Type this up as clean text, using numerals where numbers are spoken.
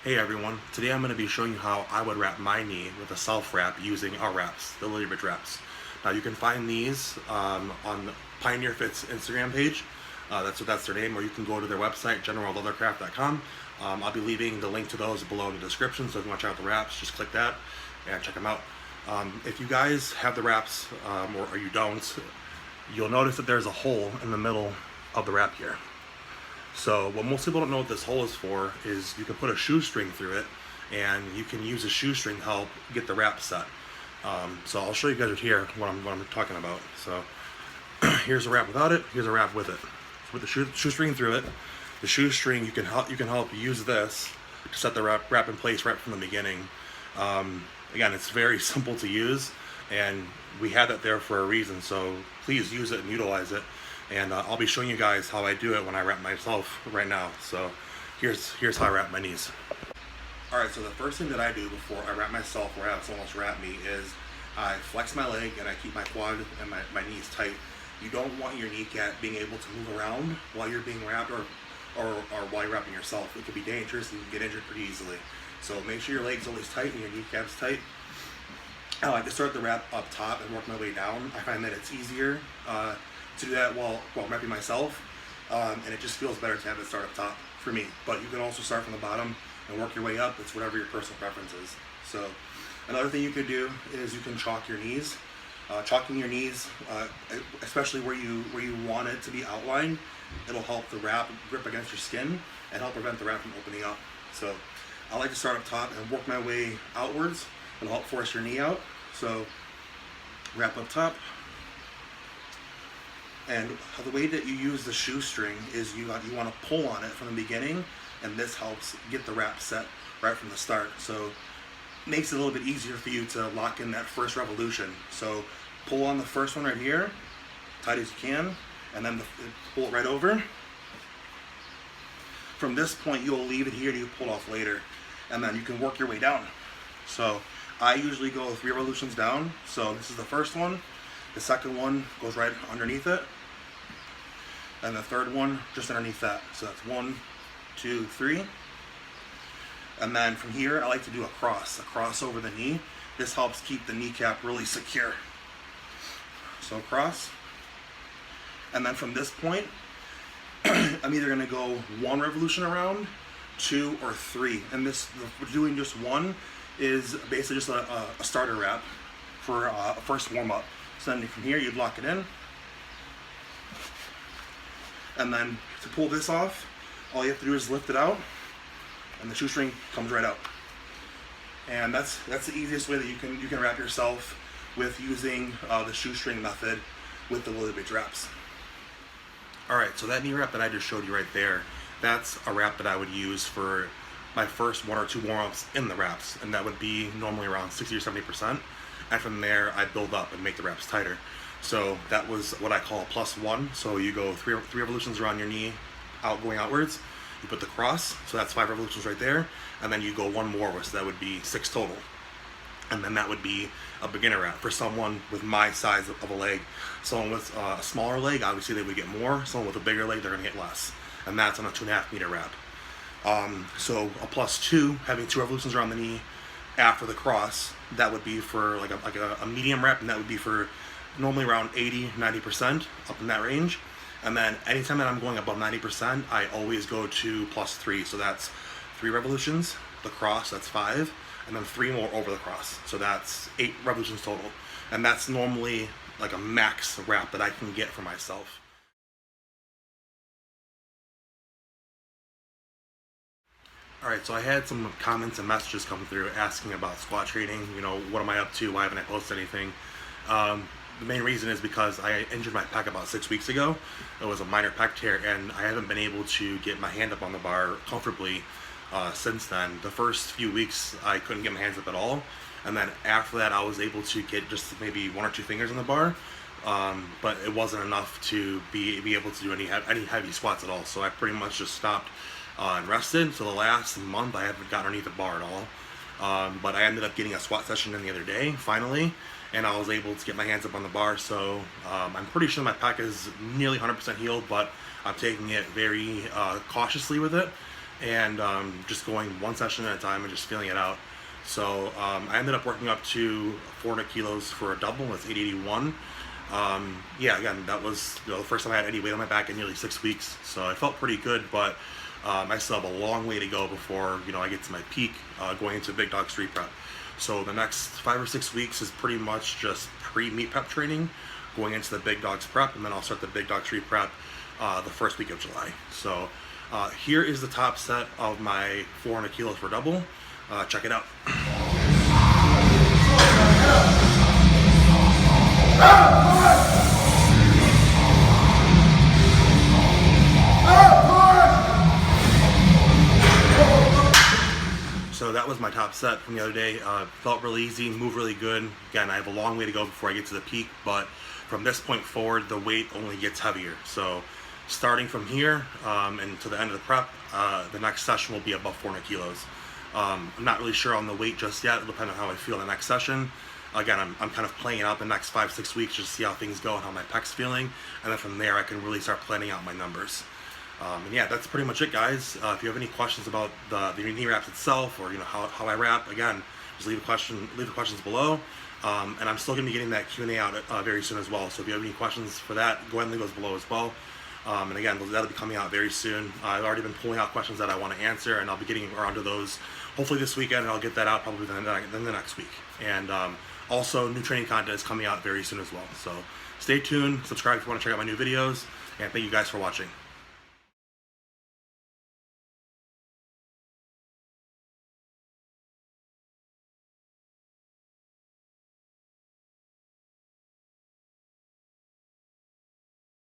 Hey everyone, today I'm going to be showing you how I would wrap my knee with a self-wrap using our wraps, the Lilliebridge Wraps. Now you can find these on Pioneer Fit's Instagram page, that's their name, or you can go to their website, generalleathercraft.com. I'll be leaving the link to those below in the description, so if you want to check out the wraps, just click that and check them out. If you guys have the wraps, or you don't, you'll notice that there's a hole in the middle of the wrap here. So what most people don't know what this hole is for is you can put a shoestring through it, and you can use a shoestring to help get the wrap set. So I'll show you guys here what I'm talking about. So here's a wrap without it. Here's a wrap with it. With the shoestring through it, the shoestring you can help use this to set the wrap in place right from the beginning. Again, it's very simple to use, and we have that there for a reason. So please use it and utilize it. And I'll be showing you guys how I do it when I wrap myself right now. So here's how I wrap my knees. Alright, so the first thing that I do before I wrap myself or have someone else wrap me is I flex my leg and I keep my quad and my knees tight. You don't want your kneecap being able to move around while you're being wrapped or while you're wrapping yourself. It could be dangerous and you can get injured pretty easily. So make sure your leg's always tight and your kneecap's tight. I like to start the wrap up top and work my way down. I find that it's easier to do that while wrapping myself, and it just feels better to have it start up top for me. But you can also start from the bottom and work your way up. It's whatever your personal preference is. So another thing you could do is you can chalk your knees. Chalking your knees, especially where you want it to be outlined, it'll help the wrap grip against your skin and help prevent the wrap from opening up. So I like to start up top and work my way outwards. It'll help force your knee out. So wrap up top. And the way that you use the shoestring is you want to pull on it from the beginning, and this helps get the wrap set right from the start. So it makes it a little bit easier for you to lock in that first revolution. So pull on the first one right here, tight as you can, and then pull it right over. From this point, you'll leave it here and you pull it off later, and then you can work your way down. So I usually go 3 revolutions down. So this is the first one. The second one goes right underneath it, and the third one just underneath that. So that's 1, 2, 3. And then from here, I like to do a cross over the knee. This helps keep the kneecap really secure. So cross. And then from this point, I'm either gonna go 1 revolution around, 2 or 3. And doing just 1 is basically just a starter wrap for a first warm up. So then from here, you'd lock it in. And then to pull this off, all you have to do is lift it out, and the shoestring comes right out. And that's the easiest way that you can wrap yourself with using the shoestring method with the Lilliebridge Wraps. Alright, so that knee wrap that I just showed you right there, that's a wrap that I would use for my first 1 or 2 warm-ups in the wraps, and that would be normally around 60 or 70%. And from there, I build up and make the wraps tighter. So that was what I call +1. So you go 3 revolutions around your knee, going outwards. You put the cross, so that's 5 revolutions right there. And then you go 1 more, so that would be 6 total. And then that would be a beginner wrap for someone with my size of a leg. Someone with a smaller leg, obviously they would get more. Someone with a bigger leg, they're gonna get less. And that's on a 2.5 meter wrap. So a +2, having 2 revolutions around the knee after the cross, that would be for like a medium wrap, and that would be for normally around 80-90%, up in that range. And then anytime that I'm going above 90%, I always go to +3. So that's 3 revolutions, the cross, that's 5, and then 3 more over the cross. So that's 8 revolutions total. And that's normally like a max wrap that I can get for myself. Alright, so I had some comments and messages come through asking about squat training. What am I up to? Why haven't I posted anything? The main reason is because I injured my pec about 6 weeks ago. It was a minor pec tear, and I haven't been able to get my hand up on the bar comfortably since then. The first few weeks, I couldn't get my hands up at all. And then after that, I was able to get just maybe 1 or 2 fingers on the bar. But it wasn't enough to be able to do any heavy squats at all. So I pretty much just stopped and rested. So the last month I haven't gotten underneath the bar at all. But I ended up getting a squat session in the other day, finally, and I was able to get my hands up on the bar. So I'm pretty sure my pec is nearly 100% healed, but I'm taking it very cautiously with it. and just going one session at a time and just feeling it out. So I ended up working up to 400 kilos for a double. That's 881. Yeah, again, that was the first time I had any weight on my back in nearly 6 weeks, so I felt pretty good, but I still have a long way to go before I get to my peak going into Big Dog Street Prep. So the next 5 or 6 weeks is pretty much just pre-meet prep training, going into the Big Dogs Prep, and then I'll start the Big Dog Street Prep the first week of July. So here is the top set of my 400 kilos for double. Check it out. So that was my top set from the other day. Felt really easy, moved really good. Again, I have a long way to go before I get to the peak, but from this point forward, the weight only gets heavier. So starting from here and to the end of the prep, the next session will be above 400 kilos. I'm not really sure on the weight just yet. It'll depend on how I feel in the next session. Again, I'm kind of playing it out the next 5-6 weeks just to see how things go and how my pec's feeling, and then from there I can really start planning out my numbers. And yeah, that's pretty much it, guys. If you have any questions about the knee wraps itself, or how I wrap, again, just leave the questions below. And I'm still going to be getting that Q&A out very soon as well. So if you have any questions for that, go ahead and leave those below as well. And again, that'll be coming out very soon. I've already been pulling out questions that I want to answer, and I'll be getting around to those hopefully this weekend, and I'll get that out probably then the next week. And also, new training content is coming out very soon as well. So stay tuned, subscribe if you want to check out my new videos, and thank you guys for watching.